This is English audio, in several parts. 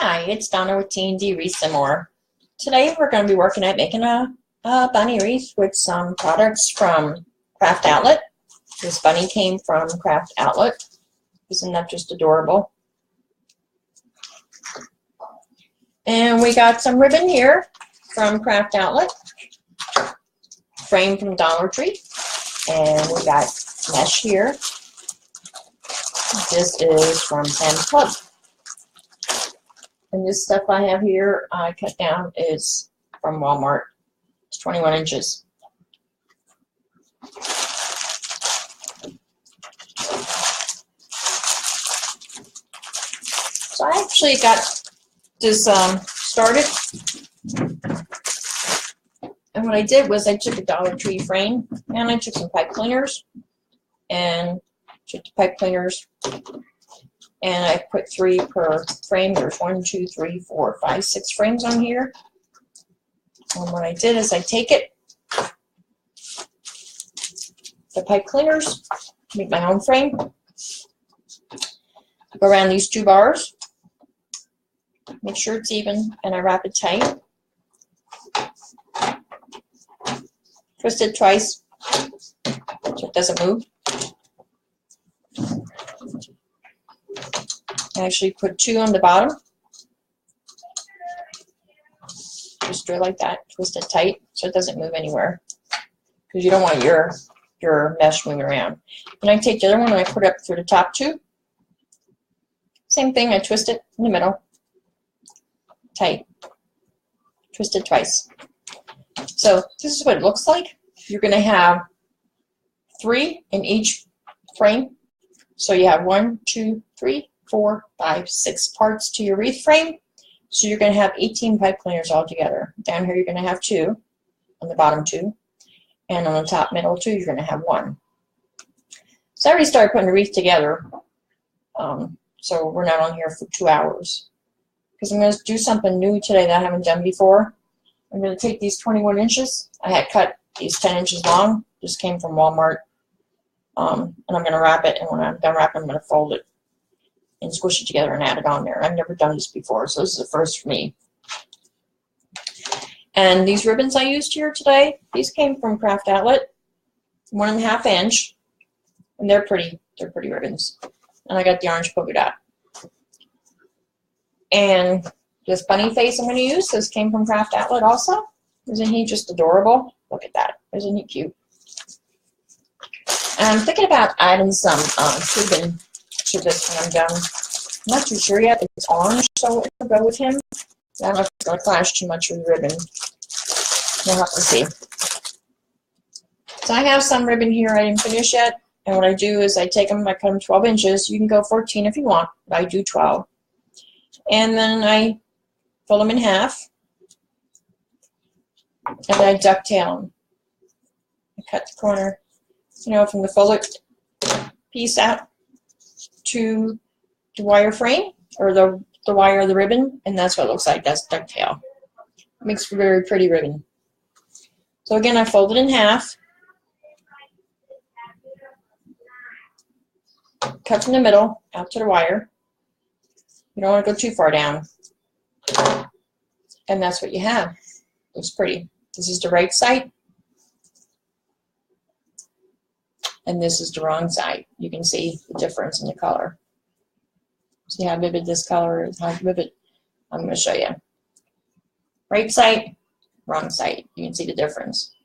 Hi, it's Donna with T&D Wreaths and More. Today we're going to be working at making a bunny wreath with some products from Craft Outlet. This bunny came from Craft Outlet. Isn't that just adorable? And we got some ribbon here from Craft Outlet, frame from Dollar Tree, and we got mesh here. This is from Sam's Club. And this stuff I have here, I cut down, is from Walmart. It's 21 inches. So I actually got this started. And what I did was I took a Dollar Tree frame and I took some pipe cleaners and took the pipe cleaners and I put 3 per frame. There's 1, 2, 3, 4, 5, 6 frames on here. And what I did is I take it, the pipe cleaners, make my own frame, go around these 2 bars, make sure it's even, and I wrap it tight. Twist it twice so it doesn't move. I actually put 2 on the bottom. Just do it like that. Twist it tight so it doesn't move anywhere, because you don't want your mesh moving around. And I take the other one and I put it up through the top 2. Same thing. I twist it in the middle, tight. Twist it twice. So this is what it looks like. You're going to have 3 in each frame. So you have 1, 2, 3, 4, 5, 6 parts to your wreath frame. So you're going to have 18 pipe cleaners all together. Down here you're going to have 2, on the bottom 2, and on the top middle 2 you're going to have 1. So I already started putting the wreath together, so we're not on here for 2 hours. Because I'm going to do something new today that I haven't done before. I'm going to take these 21 inches. I had cut these 10 inches long. Just came from Walmart. And I'm going to wrap it, and when I'm done wrapping, I'm going to fold it and squish it together and add it on there. I've never done this before, so this is the first for me. And these ribbons I used here today, these came from Craft Outlet, 1.5 inch, and they're pretty ribbons. And I got the orange polka dot. And this bunny face I'm going to use, this came from Craft Outlet also. Isn't he just adorable? Look at that. Isn't he cute? And I'm thinking about adding some ribbon to this when I'm done. I'm not too sure yet. It's orange, so it'll go with him. I don't know if it's going to clash too much with the ribbon. We'll have to see. So I have some ribbon here I didn't finish yet. And what I do is I take them, I cut them 12 inches. You can go 14 if you want, but I do 12. And then I fold them in half. And then I ducktail them. I cut the corner, you know, from the folded piece out to the wire frame, or the wire of the ribbon, and that's what it looks like. That's ducktail. It makes for very pretty ribbon. So again, I fold it in half, cut from the middle out to the wire. You don't want to go too far down. And that's what you have. Looks pretty. This is the right side. And this is the wrong side. You can see the difference in the color. See how vivid this color is, how vivid. I'm going to show you. Right side, wrong side. You can see the difference.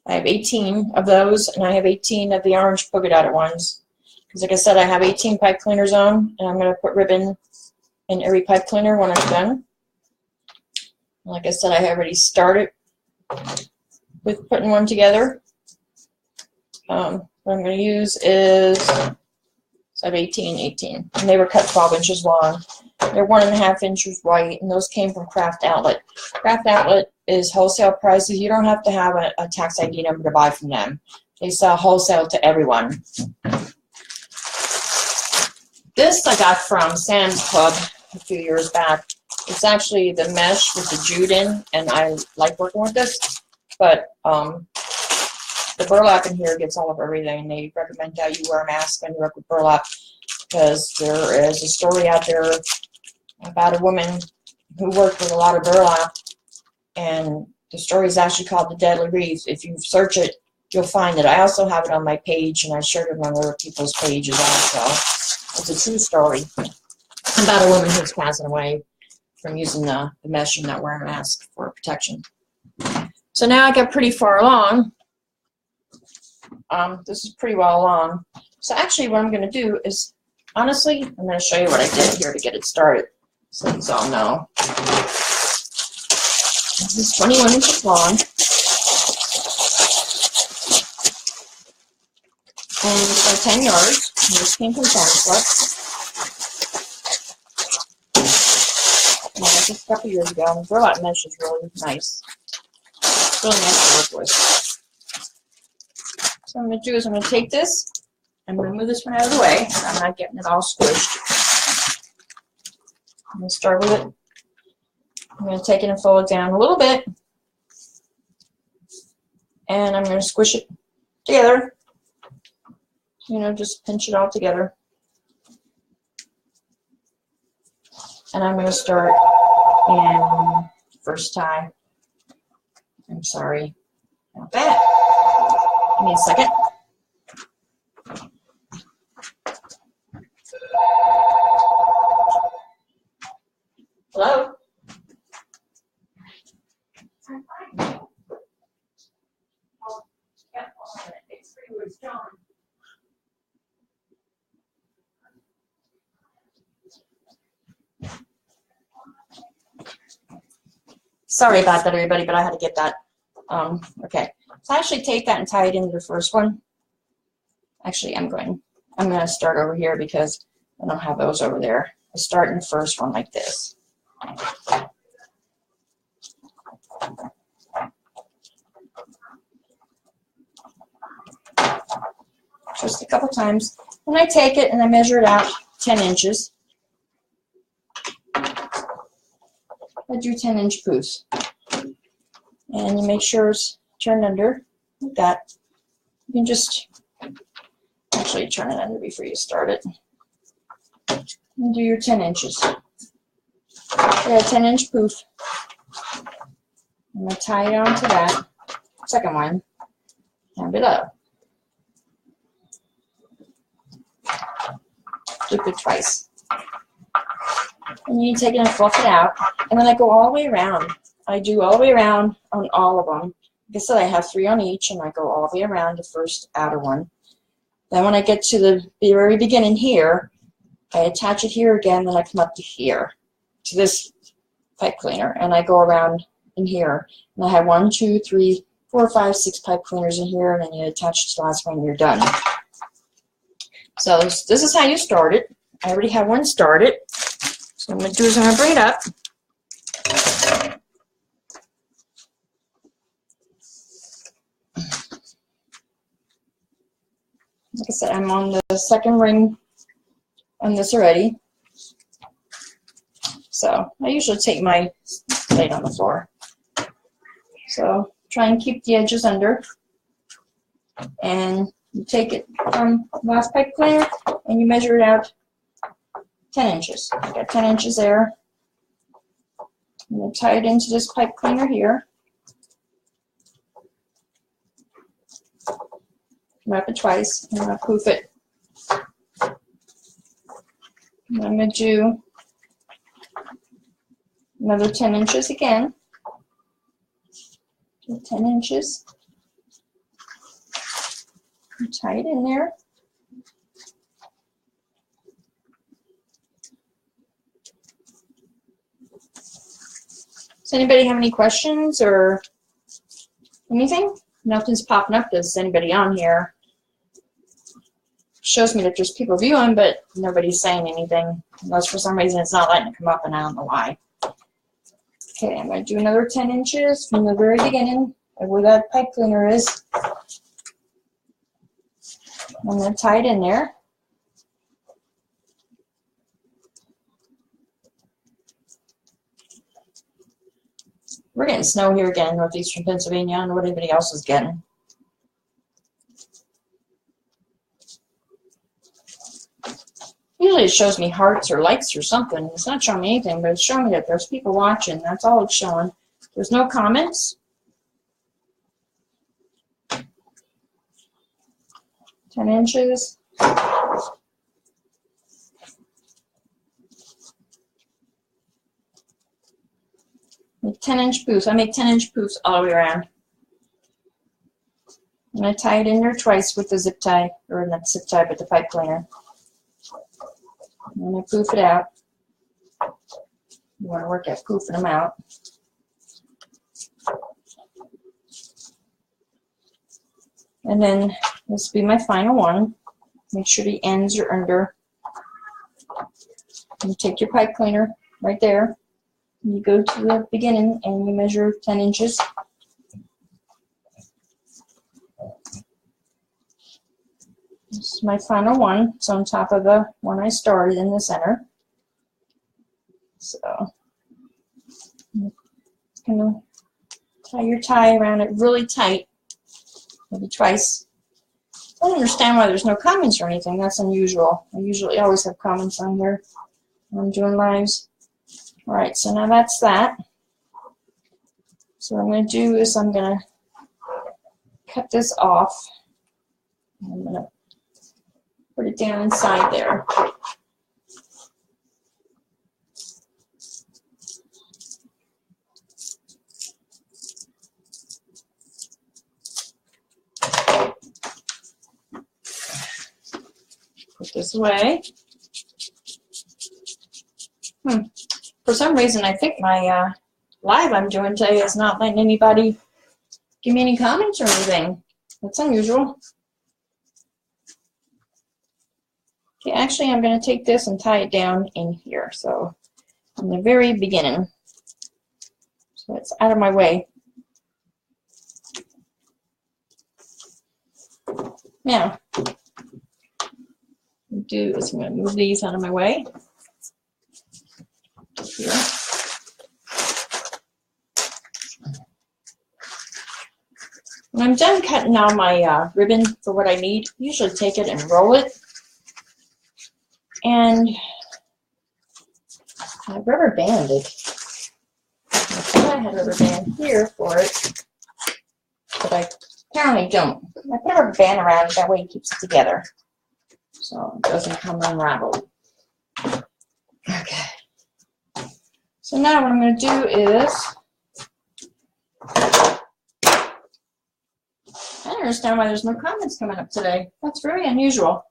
I have 18 of those, and I have 18 of the orange polka dotted ones. Because like I said, I have 18 pipe cleaners on, and I'm going to put ribbon in every pipe cleaner when I'm done. Like I said, I already started with putting one together. What I'm going to use is, so I have 18, and they were cut 12 inches long. They're 1.5 inches wide, and those came from Craft Outlet. Craft Outlet is wholesale prices. You don't have to have a tax ID number to buy from them. They sell wholesale to everyone. This I got from Sam's Club a few years back. It's actually the mesh with the jute in, and I like working with this, but the burlap in here gets all over everything. They recommend that you wear a mask when you work with burlap, because there is a story out there about a woman who worked with a lot of burlap, and the story is actually called The Deadly Wreath. If you search it, you'll find it. I also have it on my page, and I shared it on other people's pages also. It's a true story about a woman who's passing away from using the mesh and not wearing a mask for protection. So now I got pretty far along. This is pretty well along. So actually what I'm going to do is, honestly, I'm going to show you what I did here to get it started, so you all know. This is 21 inches long. And it's 10 yards. And this came from Sam's Club. And I got this a couple years ago. And the burlap mesh is really nice. It's really nice to work with. So what I'm going to do is I'm going to take this. I'm going to move this one out of the way. So I'm not getting it all squished. I'm going to start with it. I'm going to take it and fold it down a little bit. And I'm going to squish it together. You know, just pinch it all together. And I'm going to start in first tie. I'm sorry about that. Give me a second. Hello? Sorry about that, everybody, but I had to get that. Okay, so I actually take that and tie it into the first one. Actually, I'm going to start over here because I don't have those over there. I start in the first one like this. Just a couple times. Then I take it and I measure it out 10 inches. I do 10-inch poofs. And you make sure it's turned under like that. You can just actually turn it under before you start it. And do your 10 inches. Yeah, 10-inch poof. I'm going to tie it onto that second one down below. Loop it twice. And you take it and fluff it out. And then I go all the way around. I do all the way around on all of them. Like I said, I have 3 on each, and I go all the way around the first outer one. Then when I get to the very beginning here, I attach it here again, then I come up to here, to this pipe cleaner, and I go around in here. And I have 1, 2, 3, 4, 5, 6 pipe cleaners in here, and then you attach the last one and you're done. So this is how you start it. I already have one started. So what I'm going to do is I'm going to bring it up. Like I said, I'm on the second ring on this already. So I usually take my plate on the floor. So try and keep the edges under. And you take it from the last pipe cleaner and you measure it out 10 inches. I got 10 inches there. I'm going to tie it into this pipe cleaner here. Wrap it twice, and I'm going to poof it. And I'm going to do another 10 inches again. Do 10 inches. And tie it in there. Does anybody have any questions or anything? Nothing's popping up. Does anybody on here? Shows me that there's people viewing, but nobody's saying anything. Unless for some reason it's not letting it come up, and I don't know why. Okay, I'm going to do another 10 inches from the very beginning of where that pipe cleaner is. I'm going to tie it in there. We're getting snow here again in northeastern Pennsylvania. I don't know what anybody else is getting. Usually Usually it shows me hearts or likes or something. It's not showing me anything, but it's showing me that there's people watching. That's all it's showing. There's no comments. 10 inches. Make 10-inch poofs. I make 10-inch poofs all the way around. And I tie it in there twice with the zip tie, or not zip tie, but the pipe cleaner. And I poof it out. You want to work at poofing them out. And then this will be my final one. Make sure the ends are under. You take your pipe cleaner right there. And you go to the beginning and you measure 10 inches. This is my final one. It's on top of the one I started in the center. So I'm gonna tie your tie around it really tight, maybe twice. I don't understand why there's no comments or anything. That's unusual. I usually always have comments on here when I'm doing lives. All right, so now that's that. So what I'm going to do is I'm going to cut this off. I'm going to put it down inside there. Put this away. For some reason, I think my live I'm doing today is not letting anybody give me any comments or anything. That's unusual. Okay, actually, I'm going to take this and tie it down in here. So, in the very beginning. So it's out of my way. Now, what I'm going to do is I'm going to move these out of my way. Here. When I'm done cutting out my ribbon for what I need, I usually take it and roll it. And I rubber banded. I thought I had a rubber band here for it, but I apparently don't. I put a rubber band around it, that way it keeps it together, so it doesn't come unraveled. Okay. So now what I'm going to do is, I don't understand why there's no comments coming up today. That's very unusual.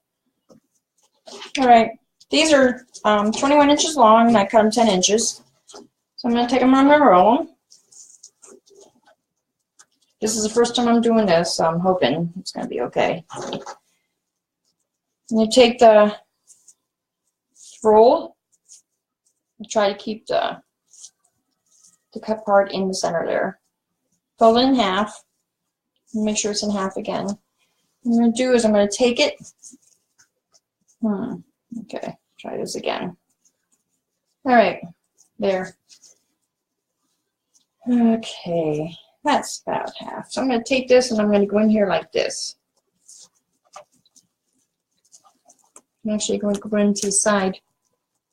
All right, these are 21 inches long, and I cut them 10 inches. So I'm going to take them and I'm going to roll them. This is the first time I'm doing this, so I'm hoping it's going to be okay. And you take the roll and try to keep the cut part in the center there. Fold it in half. And make sure it's in half again. What I'm going to do is I'm going to take it. Okay, try this again. All right, there. Okay, that's about half. So I'm going to take this and I'm going to go in here like this. I'm actually going to go into the side.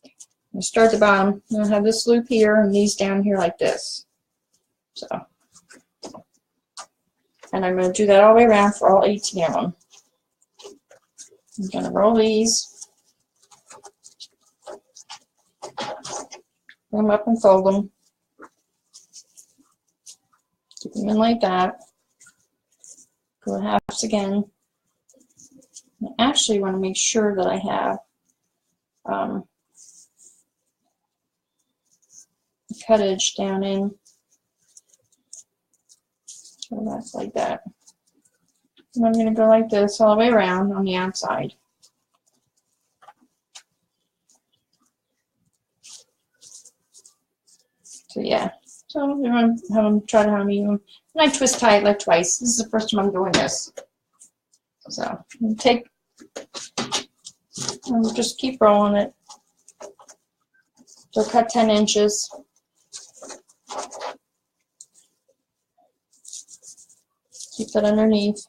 I'm going to start at the bottom. I'm going to have this loop here and these down here like this. So, and I'm going to do that all the way around for all 18 of them. I'm going to roll these, bring them up and fold them, keep them in like that, go halves again. I actually want to make sure that I have cuttage down in, so that's like that. And I'm going to go like this all the way around on the outside. So yeah, so I'm going to have them, try to have them even, and I twist tie it like twice. This is the first time I'm doing this. So I'm take, and just keep rolling it. So cut 10 inches. Keep that underneath,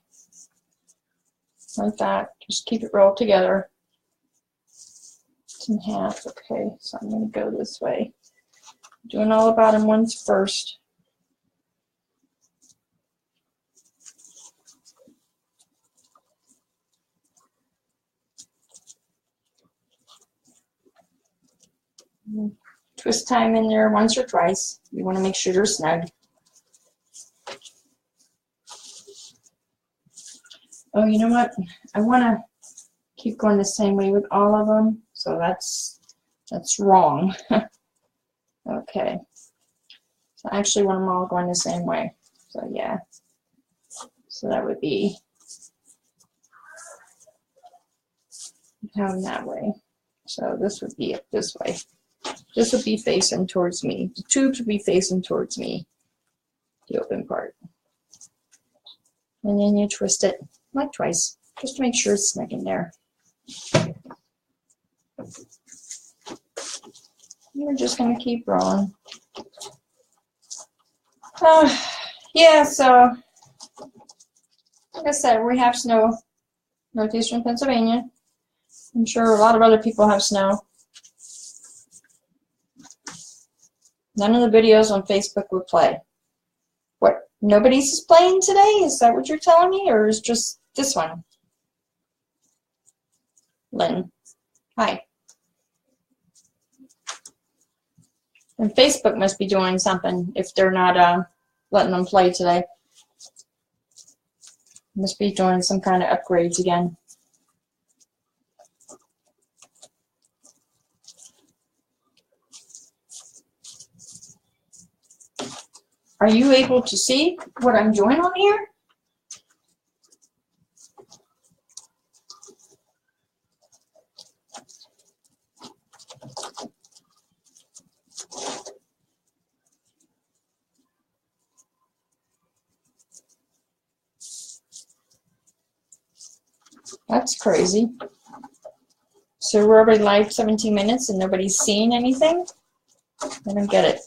like that. Just keep it rolled together. It's in half. Okay, so I'm going to go this way. Doing all the bottom ones first. Twist time in there once or twice. You want to make sure they're snug. Oh, you know what? I want to keep going the same way with all of them, so that's wrong. Okay. So I actually want them all going the same way. So yeah. So that would be down that way. So this would be up this way. This would be facing towards me. The tubes would be facing towards me, the open part. And then you twist it like twice, just to make sure it's snug in there. We're just going to keep rolling. Yeah, so like I said, we have snow northeastern Pennsylvania. I'm sure a lot of other people have snow. None of the videos on Facebook would play. What, nobody's playing today? Is that what you're telling me? Or is just this one? Lynn, hi. And Facebook must be doing something if they're not letting them play today. Must be doing some kind of upgrades again. Are you able to see what I'm doing on here? That's crazy. So we're already live 17 minutes and nobody's seeing anything? I don't get it.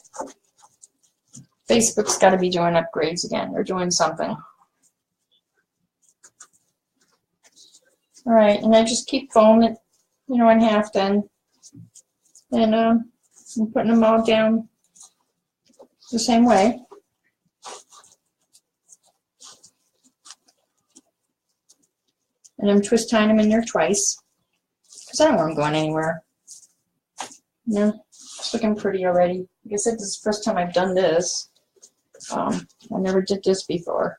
Facebook's got to be doing upgrades again. They're doing something. All right, and I just keep folding it, you know, in half then. And I'm putting them all down the same way. And I'm twist tying them in there twice, because I don't want them going anywhere. No, it's looking pretty already. Like I said, this is the first time I've done this. I never did this before.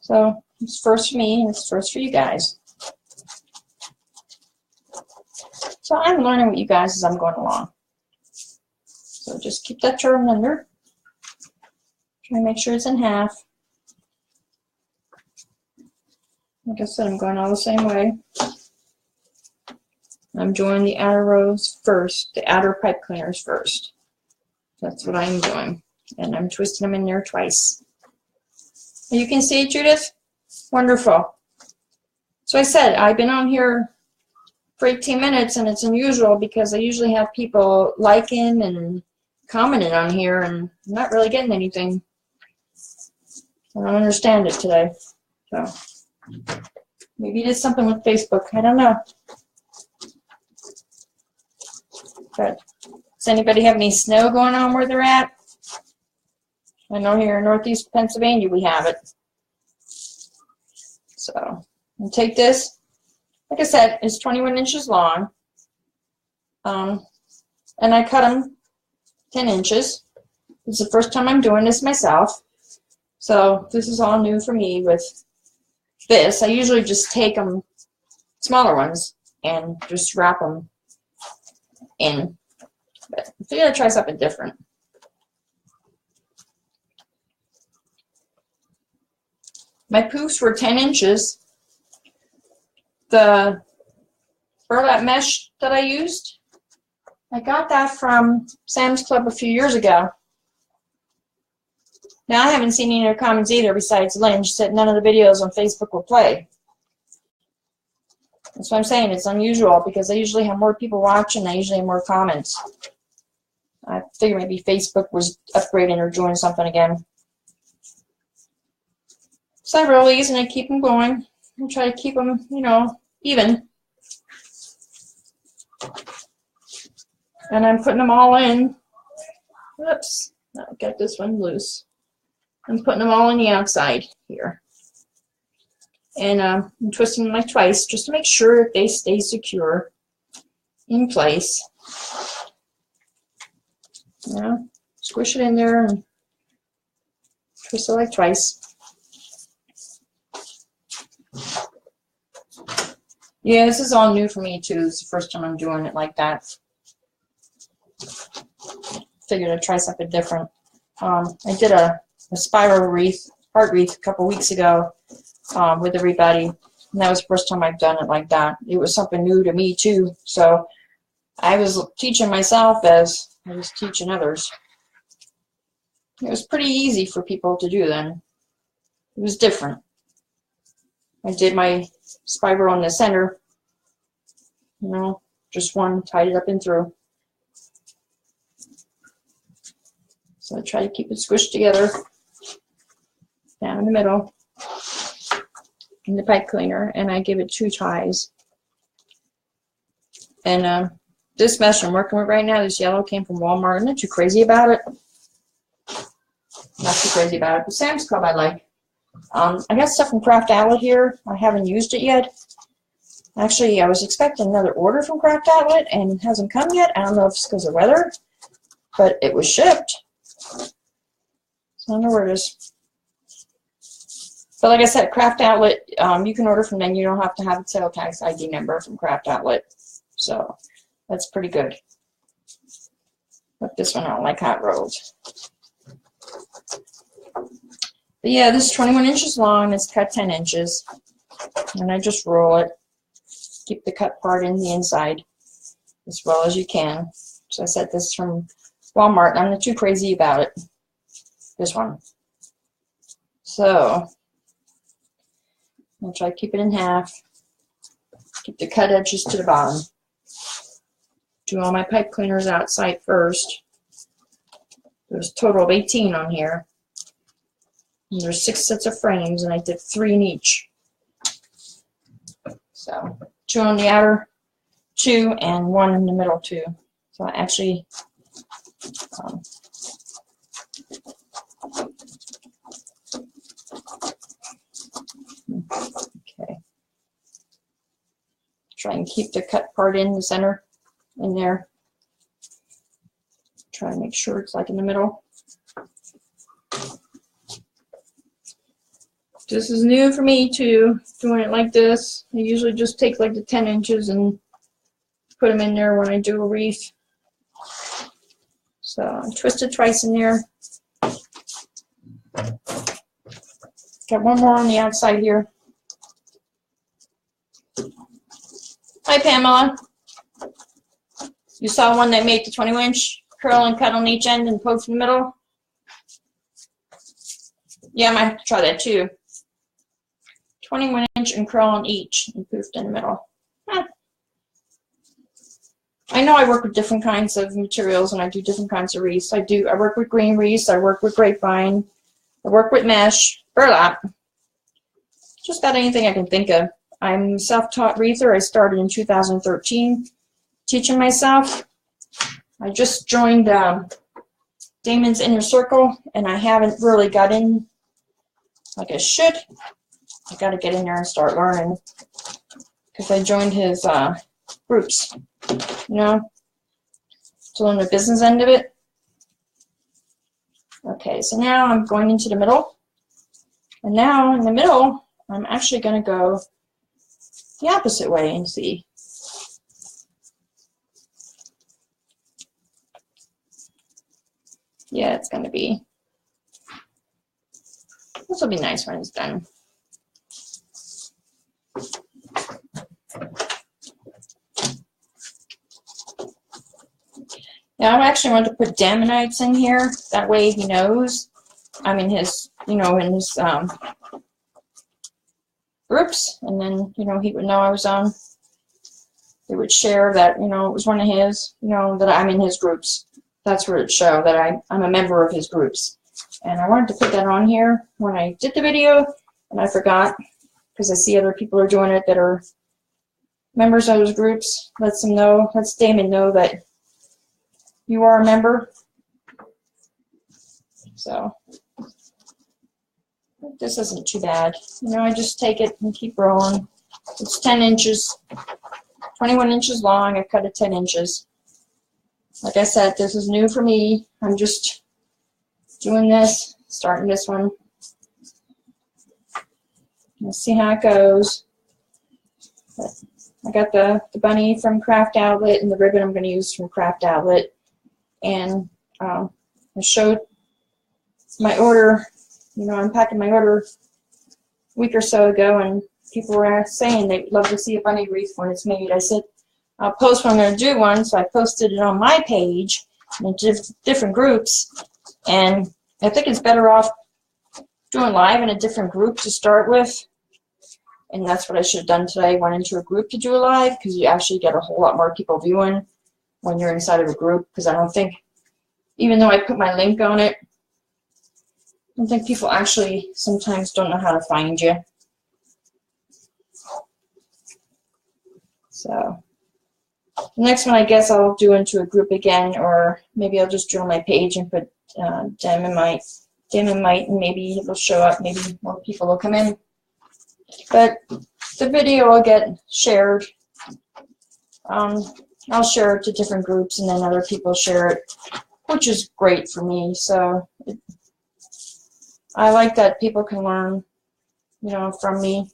So it's first for me, and it's first for you guys. So I'm learning with you guys as I'm going along. So just keep that turn under. Try to make sure it's in half. Like I said, I'm going all the same way. I'm doing the outer rows first, the outer pipe cleaners first. That's what I'm doing. And I'm twisting them in there twice. You can see it, Judith? Wonderful. So I said, I've been on here for 18 minutes, and it's unusual because I usually have people liking and commenting on here, and I'm not really getting anything. I don't understand it today. So maybe it is something with Facebook. I don't know. But does anybody have any snow going on where they're at? I know here in northeast Pennsylvania we have it. So I'll take this. Like I said, it's 21 inches long. And I cut them 10 inches. It's the first time I'm doing this myself. So this is all new for me with this. I usually just take them, smaller ones, and just wrap them in. But I figured I'd try something different. My poofs were 10 inches. The burlap mesh that I used, I got that from Sam's Club a few years ago. Now, I haven't seen any other comments either besides Lynn. She said none of the videos on Facebook will play. That's what I'm saying. It's unusual because I usually have more people watching. I usually have more comments. I figure maybe Facebook was upgrading or doing something again. So I roll these and I keep them going. I try to keep them, you know, even. And I'm putting them all in. Whoops, I'll get this one loose. I'm putting them all on the outside here. And I'm twisting them like twice just to make sure that they stay secure in place. Yeah, squish it in there and twist it like twice. Yeah, this is all new for me too. It's the first time I'm doing it like that. Figured I'd try something different. I did a spiral wreath, heart wreath, a couple weeks ago with everybody, and that was the first time I've done it like that. It was something new to me too, so I was teaching myself as I was teaching others. It was pretty easy for people to do then. It was different. I did my spiral in the center, you know, just one, tied it up and through. So I try to keep it squished together down in the middle in the pipe cleaner, and I give it 2 ties. And this mesh I'm working with right now, this yellow, came from Walmart. I'm not too crazy about it. Not too crazy about it, but Sam's Club I like. I got stuff from Craft Outlet here. I haven't used it yet. Actually, I was expecting another order from Craft Outlet, and it hasn't come yet. I don't know if it's because of weather, but it was shipped. So I don't know where it is. But like I said, Craft Outlet, you can order from them. You don't have to have a sale tax ID number from Craft Outlet. So that's pretty good. But this one I don't like hot rolls. But yeah, this is 21 inches long. It's cut 10 inches. And I just roll it. Keep the cut part in the inside as well as you can. So I said this is from Walmart. I'm not too crazy about it. This one. So I'll try to keep it in half. Keep the cut edges to the bottom. Do all my pipe cleaners outside first. There's a total of 18 on here. And there's 6 sets of frames, and I did 3 in each. So 2 on the outer, 2, and 1 in the middle, 2. So I actually okay. Try and keep the cut part in the center, in there. Try and make sure it's like in the middle. This is new for me too, doing it like this. I usually just take like the 10 inches and put them in there when I do a wreath. So I twist it twice in there. Got one more on the outside here. Hi Pamela. You saw one that made the 20-inch curl and cut on each end and poke in the middle? Yeah, I might have to try that too. 21-inch and curl on each and poofed in the middle. Huh. I know I work with different kinds of materials and I do different kinds of wreaths. I work with green wreaths, I work with grapevine, I work with mesh, burlap. Just about anything I can think of. I'm a self-taught wreather. I started in 2013 teaching myself. I just joined Damon's Inner Circle and I haven't really got in like I should. I got to get in there and start learning because I joined his groups, you know, to learn the business end of it. Okay, so now I'm going into the middle, and now in the middle, I'm actually going to go the opposite way and see. Yeah, it's going to be, this will be nice when it's done. Now I actually want to put Damonites in here. That way he knows I'm in his, you know, in his groups, and then, you know, he would know I was on. They would share that, you know, it was one of his, you know, that I'm in his groups. That's where it showed that I'm a member of his groups. And I wanted to put that on here when I did the video, and I forgot because I see other people are doing it that are members of those groups. Lets them know, lets Damon know that you are a member. So this isn't too bad. You know, I just take it and keep rolling. It's 10 inches, 21 inches long. I cut it 10 inches. Like I said, this is new for me. I'm just doing this, starting this one. Let's see how it goes. But I got the bunny from Craft Outlet and the ribbon I'm going to use from Craft Outlet. And I showed my order, you know, unpacking my order a week or so ago, and people were saying they'd love to see a bunny wreath when it's made. I said, I'll post when I'm going to do one, so I posted it on my page in different groups, and I think it's better off doing live in a different group to start with, and that's what I should have done today. Went into a group to do a live, because you actually get a whole lot more people viewing when you're inside of a group, because I don't think, even though I put my link on it, I don't think people actually sometimes don't know how to find you. So the next one, I guess I'll do into a group again, or maybe I'll just do on my page and put Dynamite, and maybe it'll show up. Maybe more people will come in. But the video will get shared. I'll share it to different groups, and then other people share it, which is great for me. So I like that people can learn, you know, from me.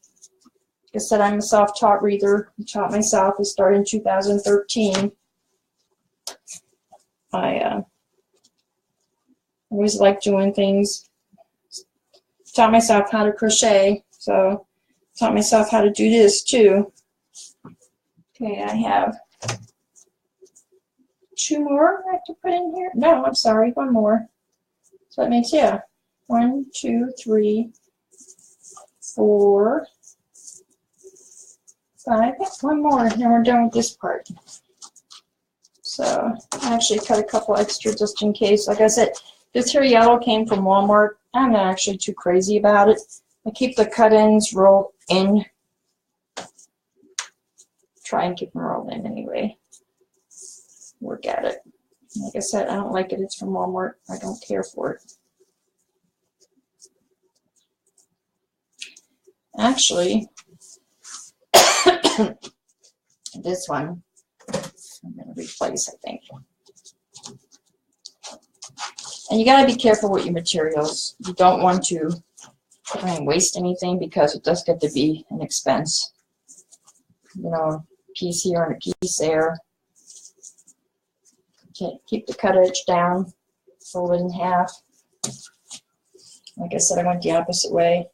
Like I said, I'm a self-taught wreather. I taught myself. I started in 2013. I always like doing things. Taught myself how to crochet, so taught myself how to do this too. Okay, I have 2 more I have to put in here. No, I'm sorry, 1 more. So that makes, yeah, 1, 2, 3, 4, 5. That's 1 more, and we're done with this part. So I actually cut a couple extra just in case. Like I said, this here yellow came from Walmart. I'm not actually too crazy about it. I keep the cut-ins rolled in. Try and keep them rolled in anyway. Work at it. Like I said, I don't like it. It's from Walmart. I don't care for it. Actually, this one I'm going to replace, I think. And you got to be careful with your materials. You don't want to try and waste anything, because it does get to be an expense. You know, a piece here and a piece there. Okay, keep the cut edge down, fold it in half. Like I said, I went the opposite way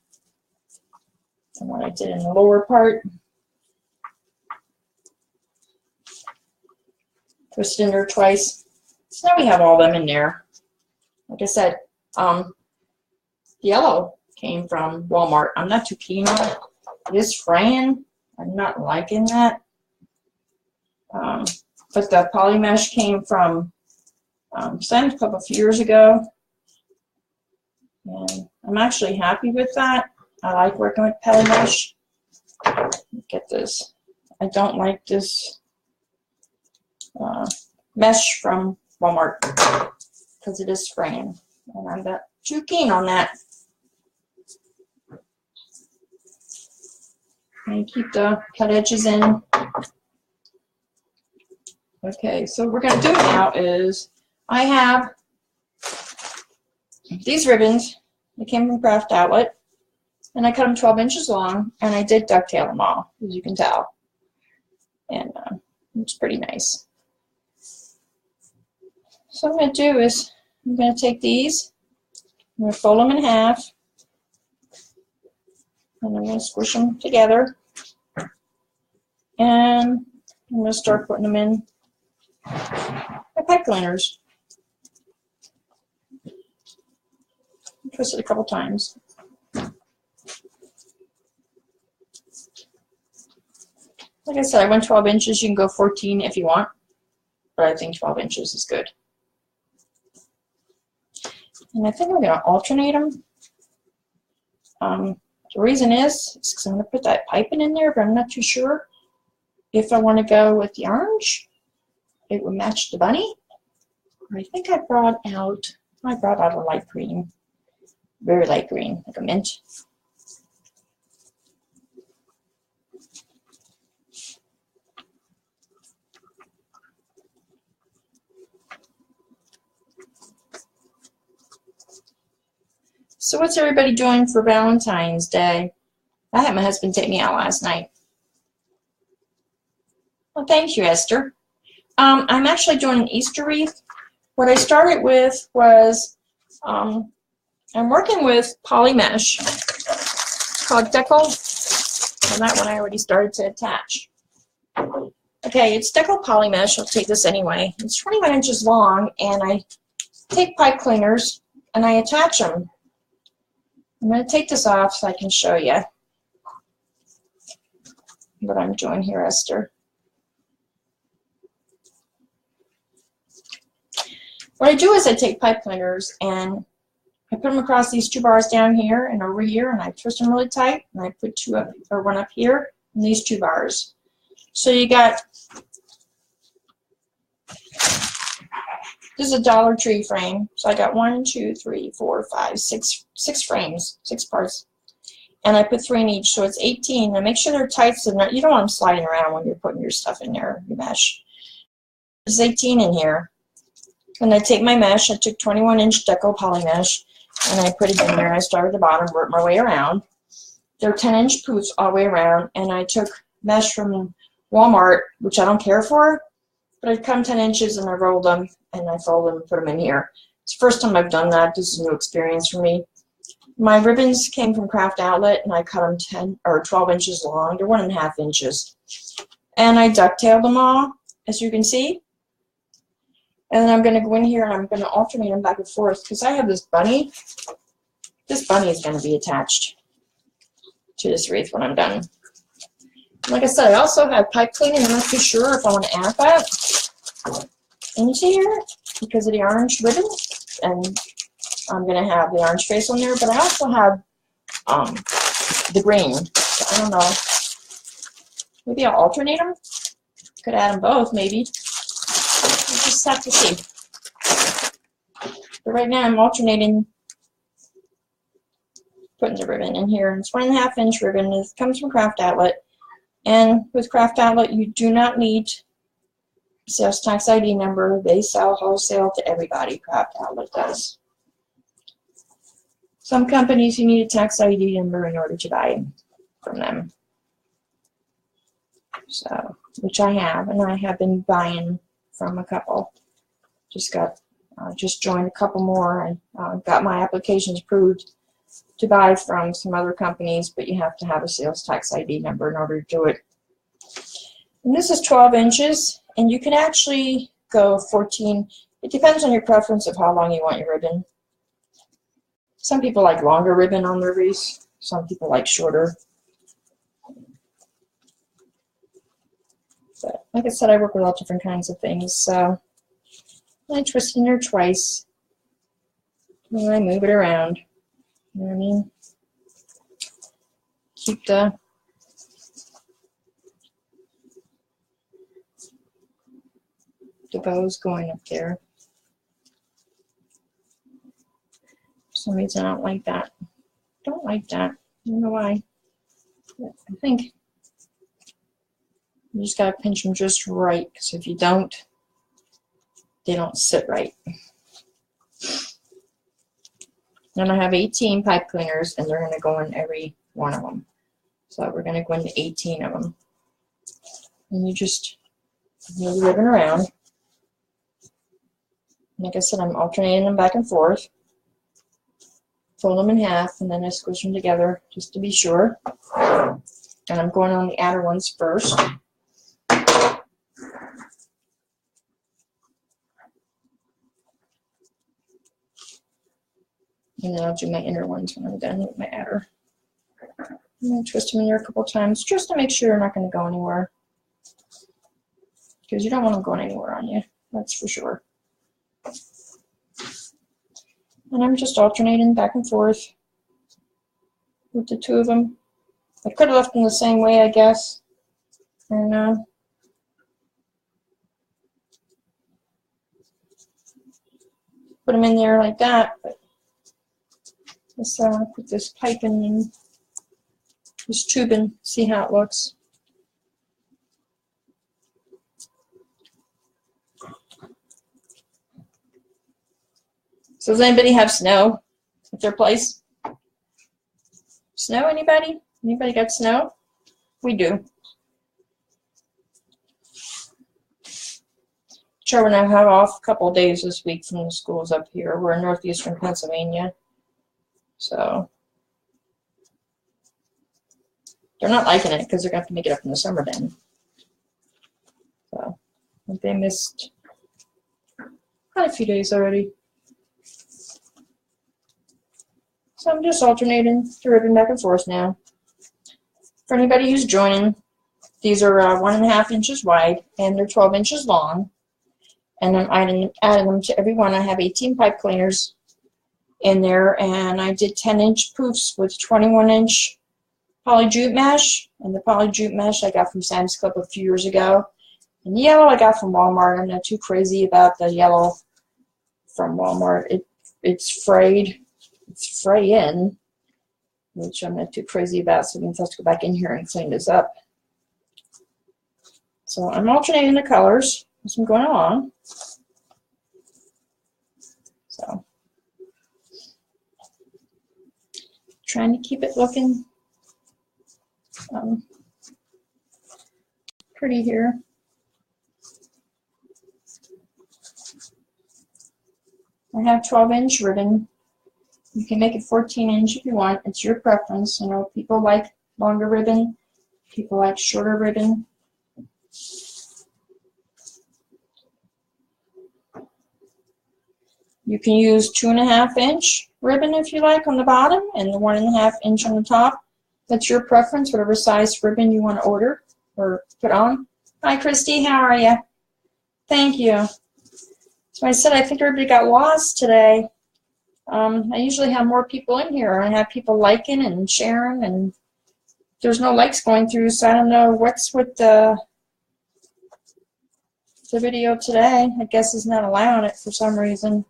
from what I did in the lower part. Twist it in there twice. So now we have all them in there. Like I said, yellow came from Walmart. I'm not too keen on it. It is fraying. I'm not liking that. But the poly mesh came from Sam's Club a few years ago. And I'm actually happy with that. I like working with poly mesh. Get this. I don't like this mesh from Walmart, because it is fraying, and I'm not too keen on that. And keep the cut edges in. Okay, so what we're going to do now is, I have these ribbons. They came from Craft Outlet, and I cut them 12 inches long, and I did ducktail them all, as you can tell. And it's pretty nice. So what I'm going to do is, I'm going to take these, I'm going to fold them in half, and I'm going to squish them together, and I'm going to start putting them in my pipe liners. Twist it a couple times. Like I said, I went 12 inches. You can go 14 if you want, but I think 12 inches is good. And I think I'm going to alternate them. The reason is because I'm going to put that piping in there, but I'm not too sure if I want to go with the orange. It would match the bunny. I think I brought out a light green, very light green, like a mint. So what's everybody doing for Valentine's Day? I had my husband take me out last night. Well, thank you, Esther. I'm actually doing an Easter wreath. What I started with was, I'm working with poly mesh called Deco, and that one I already started to attach. Okay, it's Deco poly mesh. I'll take this anyway. It's 21 inches long, and I take pipe cleaners and I attach them. I'm going to take this off so I can show you what I'm doing here, Esther. What I do is I take pipe cleaners and I put them across these 2 bars down here and over here, and I twist them really tight, and I put 2 up, or 1 up here, and these 2 bars. So you got, this is a Dollar Tree frame. So I got 1, 2, 3, 4, 5, 6 frames, 6 parts. And I put 3 in each, so it's 18. And make sure they're tight so you don't want them sliding around when you're putting your stuff in there, your mesh. There's 18 in here. And I take my mesh, I took 21-inch Deco poly mesh, and I put it in there. I started at the bottom, worked my way around. They're 10-inch poots all the way around, and I took mesh from Walmart, which I don't care for, but I'd come 10 inches and I rolled them and I fold them and put them in here. It's the first time I've done that. This is a new experience for me. My ribbons came from Craft Outlet, and I cut them 10 or 12 inches long. They're 1.5 inches. And I ducktailed them all, as you can see. And then I'm going to go in here and I'm going to alternate them back and forth because I have this bunny. This bunny is going to be attached to this wreath when I'm done. Like I said, I also have pipe cleaning. I'm not too sure if I want to add that into here because of the orange ribbon. And I'm going to have the orange face on there. But I also have the green. So I don't know. Maybe I'll alternate them. Could add them both, maybe. We'll just have to see. But right now I'm alternating, putting the ribbon in here. It's 1.5 inch ribbon. It comes from Craft Outlet. And with Craft Outlet, you do not need sales tax ID number. They sell wholesale to everybody. Craft Outlet does. Some companies you need a tax ID number in order to buy from them. So, which I have, and I have been buying from a couple. Just joined a couple more and got my applications approved to buy from some other companies, but you have to have a sales tax ID number in order to do it. And this is 12 inches, and you can actually go 14. It depends on your preference of how long you want your ribbon. Some people like longer ribbon on their wreaths. Some people like shorter. But like I said, I work with all different kinds of things, so I twist in there twice, and I move it around. You know what I mean? Keep the bows going up there. For some reason, I don't like that. Don't like that. I don't know why. I think you just gotta pinch them just right, because if you don't, they don't sit right. Then I have 18 pipe cleaners, and they're going to go in every one of them. So we're going to go into 18 of them. And you just move the ribbon around. Like I said, I'm alternating them back and forth. Fold them in half, and then I squish them together just to be sure. And I'm going on the outer ones first. And then I'll do my inner ones when I'm done with my outer. I'm going to twist them in there a couple times just to make sure they're not going to go anywhere. Because you don't want them going anywhere on you, that's for sure. And I'm just alternating back and forth with the 2 of them. I could have left them the same way, I guess. And put them in there like that. But let's put this pipe in this tube and see how it looks. So does anybody have snow at their place? Snow, anybody? Anybody got snow? We do. Sure, when I have off a couple of days this week from the schools up here. We're in northeastern Pennsylvania. So they're not liking it because they're going to have to make it up in the summer then. So they missed quite a few days already. So I'm just alternating the ribbon back and forth now. For anybody who's joining, these are 1.5 inches wide and they're 12 inches long. And I'm adding them to every one. I have 18 pipe cleaners in there, and I did 10-inch poofs with 21-inch poly jute mesh. And the poly jute mesh I got from Sam's Club a few years ago. And the yellow I got from Walmart. I'm not too crazy about the yellow from Walmart. It's frayed. It's fraying, which I'm not too crazy about, so we have to go back in here and clean this up. So I'm alternating the colors as I'm going along. So trying to keep it looking pretty here. I have 12-inch ribbon. You can make it 14-inch if you want. It's your preference. You know, people like longer ribbon. People like shorter ribbon. You can use 2.5-inch ribbon if you like on the bottom and the 1.5 inch on the top. That's your preference, whatever size ribbon you want to order or put on. Hi, Christy. How are you? Thank you. So I said I think everybody got lost today. I usually have more people in here. I have people liking and sharing, and there's no likes going through, so I don't know what's with the video today. I guess it's not allowing it for some reason.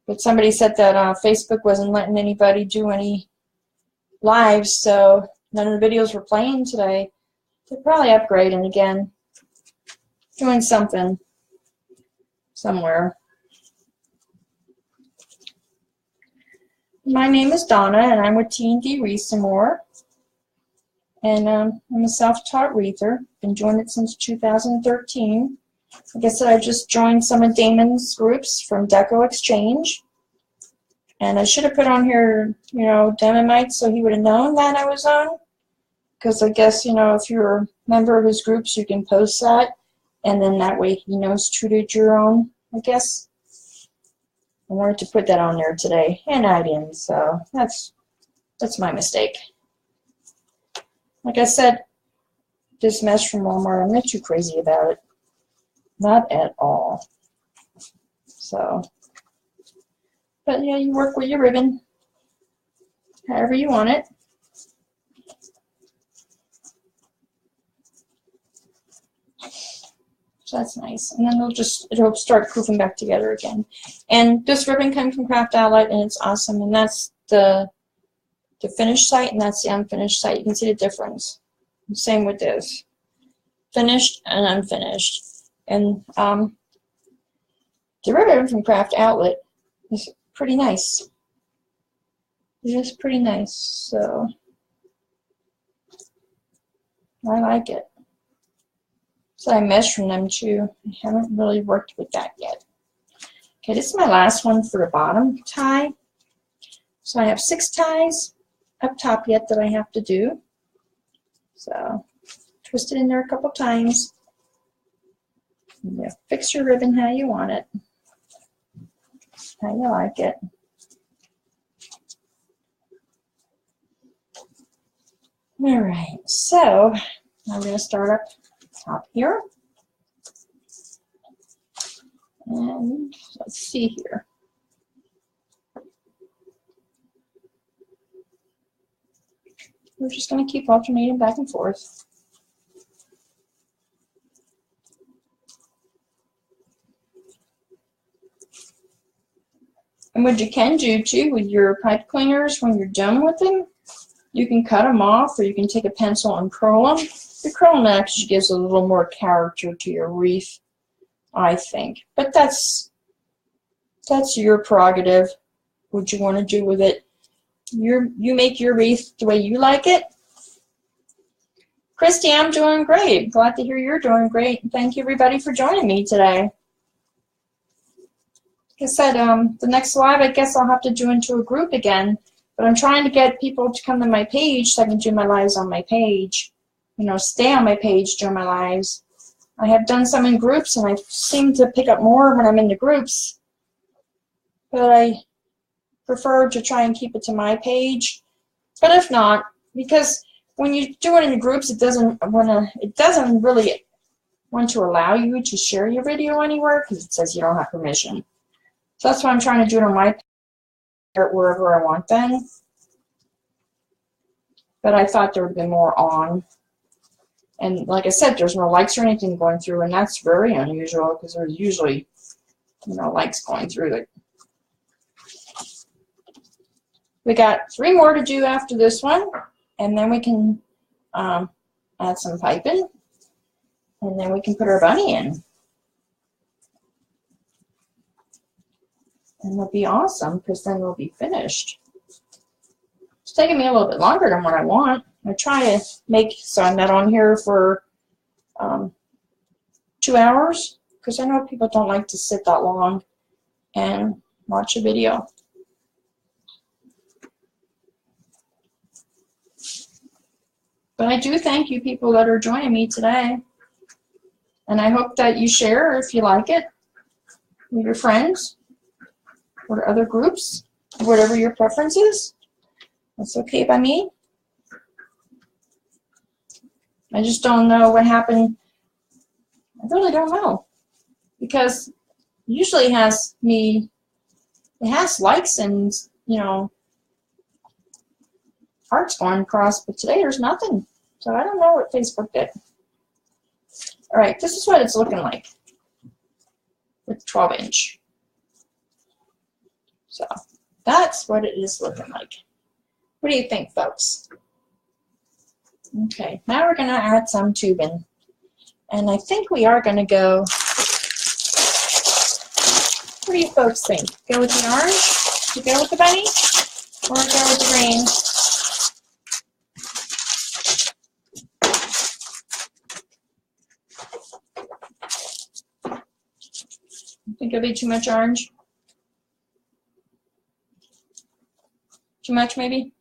But somebody said that Facebook wasn't letting anybody do any lives, so none of the videos were playing today. They're probably upgrading again, doing something somewhere. My name is Donna, and I'm with T&D Wreath and more. And I'm a self-taught wreather. Been doing it since 2013. Like I said, I just joined some of Damon's groups from Deco Exchange. And I should have put on here, you know, Damon so he would have known that I was on. Because I guess, you know, if you're a member of his groups, you can post that. And then that way he knows true to your own, I guess. I wanted to put that on there today, and I didn't, so that's my mistake. Like I said, this mesh from Walmart, I'm not too crazy about it. Not at all. So, but yeah, you work with your ribbon however you want it. So that's nice. And then it'll start proofing back together again. And this ribbon comes from Craft Outlet, and it's awesome. And that's the finished site, and that's the unfinished site. You can see the difference. Same with this. Finished and unfinished. And the ribbon from Craft Outlet is pretty nice. It is pretty nice. So I like it. So I mesh from them too. I haven't really worked with that yet. Okay, this is my last one for the bottom tie. So I have 6 ties up top yet that I have to do. So twist it in there a couple times. You fix your ribbon how you want it, how you like it. All right, so I'm going to start up top here. And let's see here. We're just going to keep alternating back and forth. And what you can do too with your pipe cleaners, when you're done with them, you can cut them off, or you can take a pencil and curl them. The curling actually gives a little more character to your wreath, I think. But that's your prerogative, what you want to do with it. You make your wreath the way you like it. Christy, I'm doing great. Glad to hear you're doing great. Thank you, everybody, for joining me today. Like I said, the next live, I guess I'll have to do into a group again. But I'm trying to get people to come to my page so I can do my lives on my page. You know, stay on my page during my lives. I have done some in groups, and I seem to pick up more when I'm in the groups. But I prefer to try and keep it to my page. But if not, because when you do it in the groups, it doesn't really want to allow you to share your video anywhere because it says you don't have permission. So that's why I'm trying to do it on my page or wherever I want then. But I thought there would be more on. And like I said, there's no likes or anything going through, and that's very unusual because there's usually, you know, likes going through it. We got 3 more to do after this one, and then we can add some piping, and then we can put our bunny in. And it'll be awesome because then we'll be finished. It's taking me a little bit longer than what I want. I try to make so I'm not on here for 2 hours because I know people don't like to sit that long and watch a video. But I do thank you people that are joining me today. And I hope that you share if you like it with your friends or other groups, whatever your preference is. That's okay by me. I just don't know what happened. I really don't know. Because usually it has likes and, you know, hearts going across, but today there's nothing. So I don't know what Facebook did. All right, this is what it's looking like with 12-inch. So that's what it is looking like. What do you think, folks? Okay, now we're going to add some tubing. And I think we are going to go, what do you folks think? Go with the orange? To go with the bunny? Or go with the green? Think it'll be too much orange? Too much, maybe?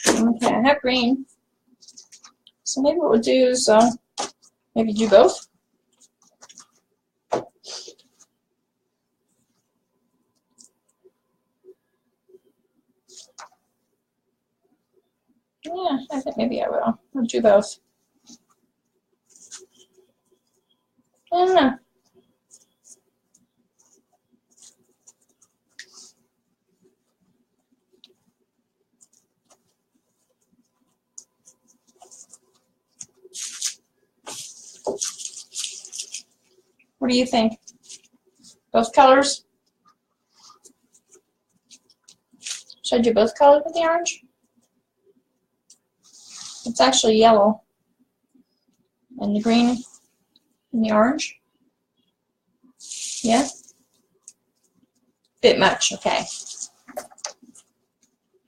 Okay, I have green. So maybe what we'll do is maybe do both. Yeah, I think maybe I will. I'll do both. I don't know. What do you think? Both colors? Should I do both colors with the orange? It's actually yellow. And the green and the orange? Yeah? Bit much, okay.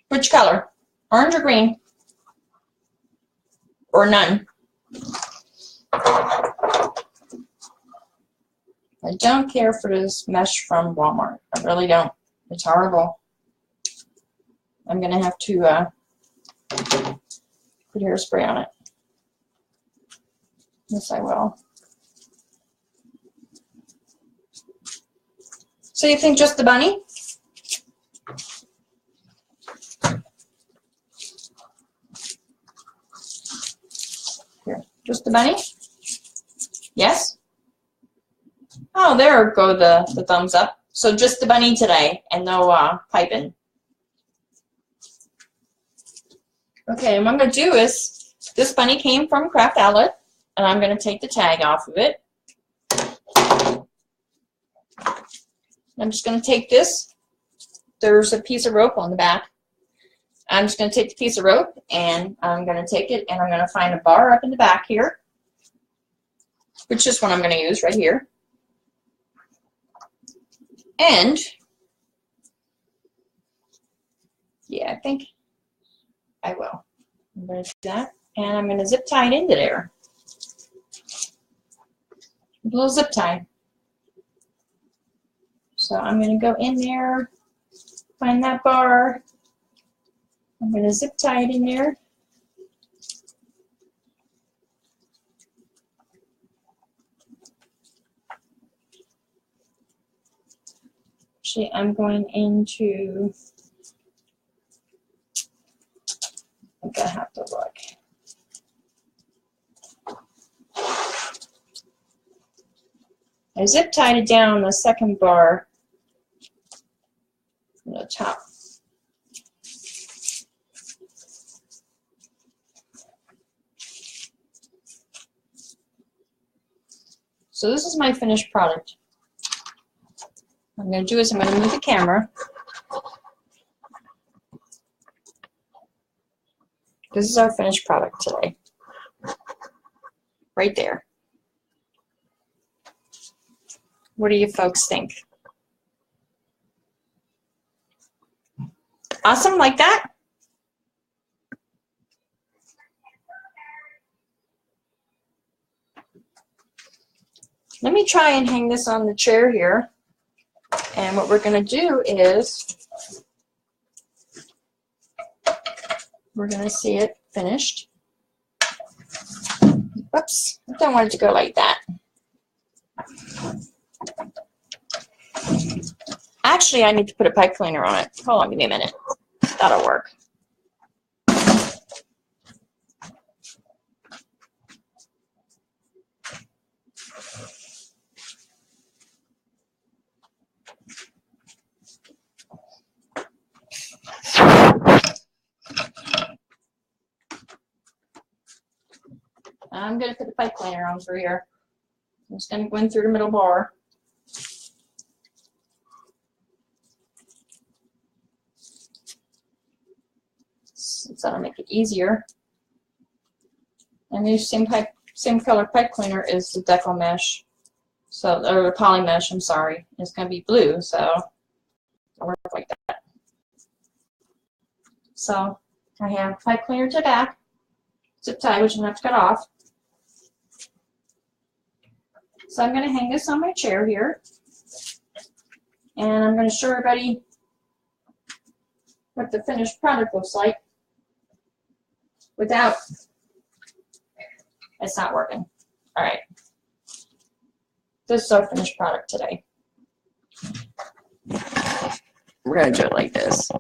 Which color? Orange or green? Or none? I don't care for this mesh from Walmart. I really don't. It's horrible. I'm going to have to put hairspray on it. Yes, I will. So you think just the bunny? Here, just the bunny? Yes? Oh, there go the thumbs up. So just the bunny today and no piping. Okay, and what I'm going to do is, this bunny came from Craft Outlet, and I'm going to take the tag off of it. I'm just going to take this. There's a piece of rope on the back. I'm just going to take the piece of rope, and I'm going to take it, and I'm going to find a bar up in the back here, which is what I'm going to use right here. And, yeah, I think I will. I'm going to do that, and I'm going to zip tie it into there. A little zip tie. So I'm going to go in there, find that bar. I'm going to zip tie it in there. Actually, I'm going into, I think I have to look. I zip tied it down the second bar from the top. So this is my finished product. What I'm going to do is I'm going to move the camera. This is our finished product today. Right there. What do you folks think? Awesome like that? Let me try and hang this on the chair here. And what we're going to do is we're going to see it finished. Whoops, I don't want it to go like that. Actually, I need to put a pipe cleaner on it. Hold on, give me a minute. That'll work. I'm going to put the pipe cleaner on through here. I'm just going to go in through the middle bar. So that'll make it easier. And the same color pipe cleaner is the decal mesh. So, or the poly mesh, I'm sorry. It's going to be blue, so it'll work like that. So I have pipe cleaner to the back, zip tie, which I'm going to have to cut off. So I'm going to hang this on my chair here, and I'm going to show everybody what the finished product looks like without, it's not working. All right. This is our finished product today. We're going to do it like this.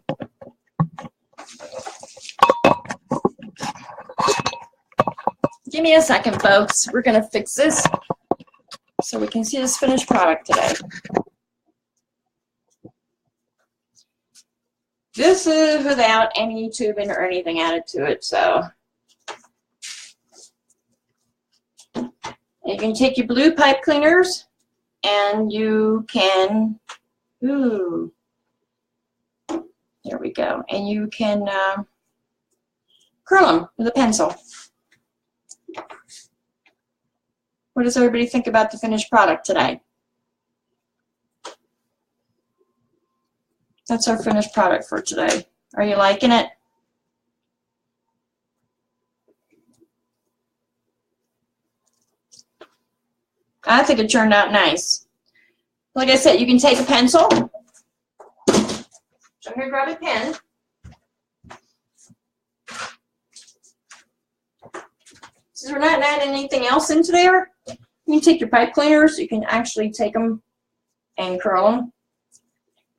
Give me a second, folks. We're going to fix this so we can see this finished product today. This is without any tubing or anything added to it, so you can take your blue pipe cleaners and you can, ooh, there we go, and you can curl them with a pencil. What does everybody think about the finished product today? That's our finished product for today. Are you liking it? I think it turned out nice. Like I said, you can take a pencil. So I'm going to grab a pen. Since we're not adding anything else into there, you can take your pipe cleaners. You can actually take them and curl them.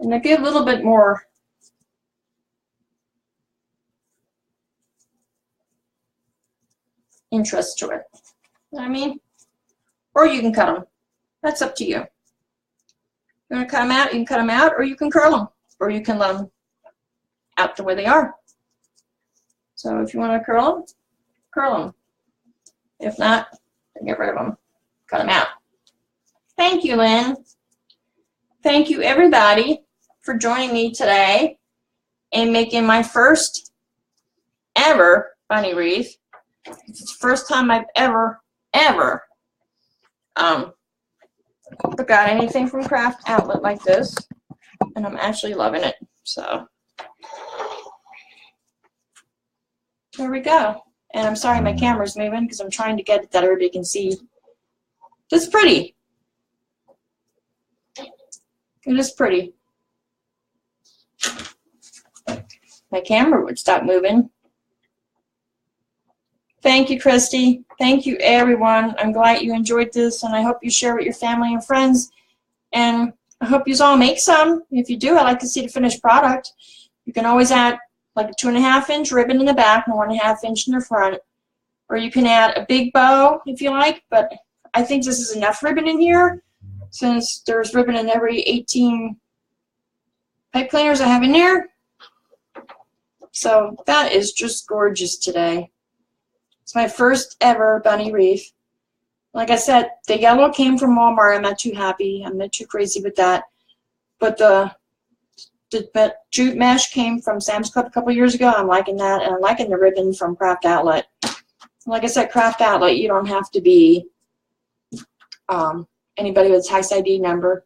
And they give a little bit more interest to it. You know what I mean? Or you can cut them. That's up to you. You want to cut them out, you can cut them out, or you can curl them, or you can let them out the way they are. So if you want to curl them. If not, then get rid of them. Cut them out. Thank you, Lynn. Thank you, everybody, for joining me today and making my first ever bunny wreath. It's the first time I've ever got anything from Craft Outlet like this, and I'm actually loving it. So there we go. And I'm sorry my camera's moving because I'm trying to get it that everybody can see. It's pretty. It is pretty. My camera would stop moving. Thank you, Christy. Thank you, everyone. I'm glad you enjoyed this, and I hope you share with your family and friends. And I hope you all make some. If you do, I'd like to see the finished product. You can always add like a 2.5-inch ribbon in the back and 1.5 inch in the front. Or you can add a big bow if you like, but I think this is enough ribbon in here since there's ribbon in every 18 pipe cleaners I have in there. So that is just gorgeous today. It's my first ever bunny wreath. Like I said, the yellow came from Walmart. I'm not too happy. I'm not too crazy with that. But the jute mesh came from Sam's Club a couple years ago. I'm liking that, and I'm liking the ribbon from Craft Outlet. Like I said, Craft Outlet, you don't have to be anybody with a tax ID number.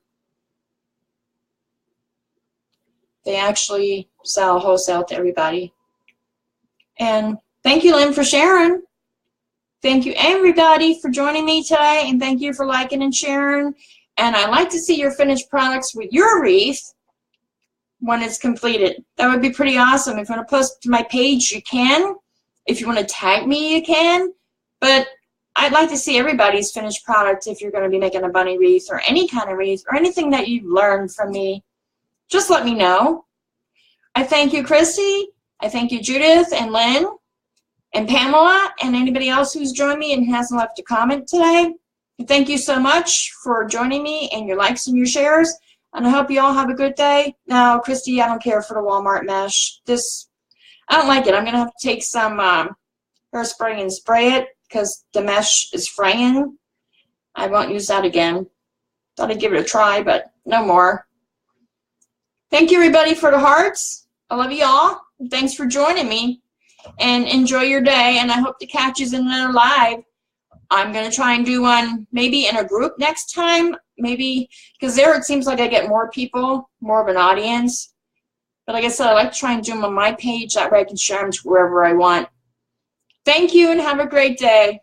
They actually sell wholesale to everybody. And thank you, Lynn, for sharing. Thank you, everybody, for joining me today, and thank you for liking and sharing. And I'd like to see your finished products with your wreath when it's completed. That would be pretty awesome. If you want to post to my page, you can. If you want to tag me, you can. But I'd like to see everybody's finished product if you're going to be making a bunny wreath or any kind of wreath or anything that you've learned from me. Just let me know. I thank you, Christy. I thank you, Judith and Lynn and Pamela and anybody else who's joined me and hasn't left a comment today. And thank you so much for joining me and your likes and your shares. And I hope you all have a good day. Now, Christy, I don't care for the Walmart mesh. I don't like it. I'm going to have to take some hairspray and spray it because the mesh is fraying. I won't use that again. Thought I'd give it a try, but no more. Thank you, everybody, for the hearts. I love you all. Thanks for joining me. And enjoy your day. And I hope to catch you in another live. I'm going to try and do one maybe in a group next time. Maybe because there it seems like I get more people, more of an audience. But like I said, I like to try and do them on my page. That way I can share them to wherever I want. Thank you and have a great day.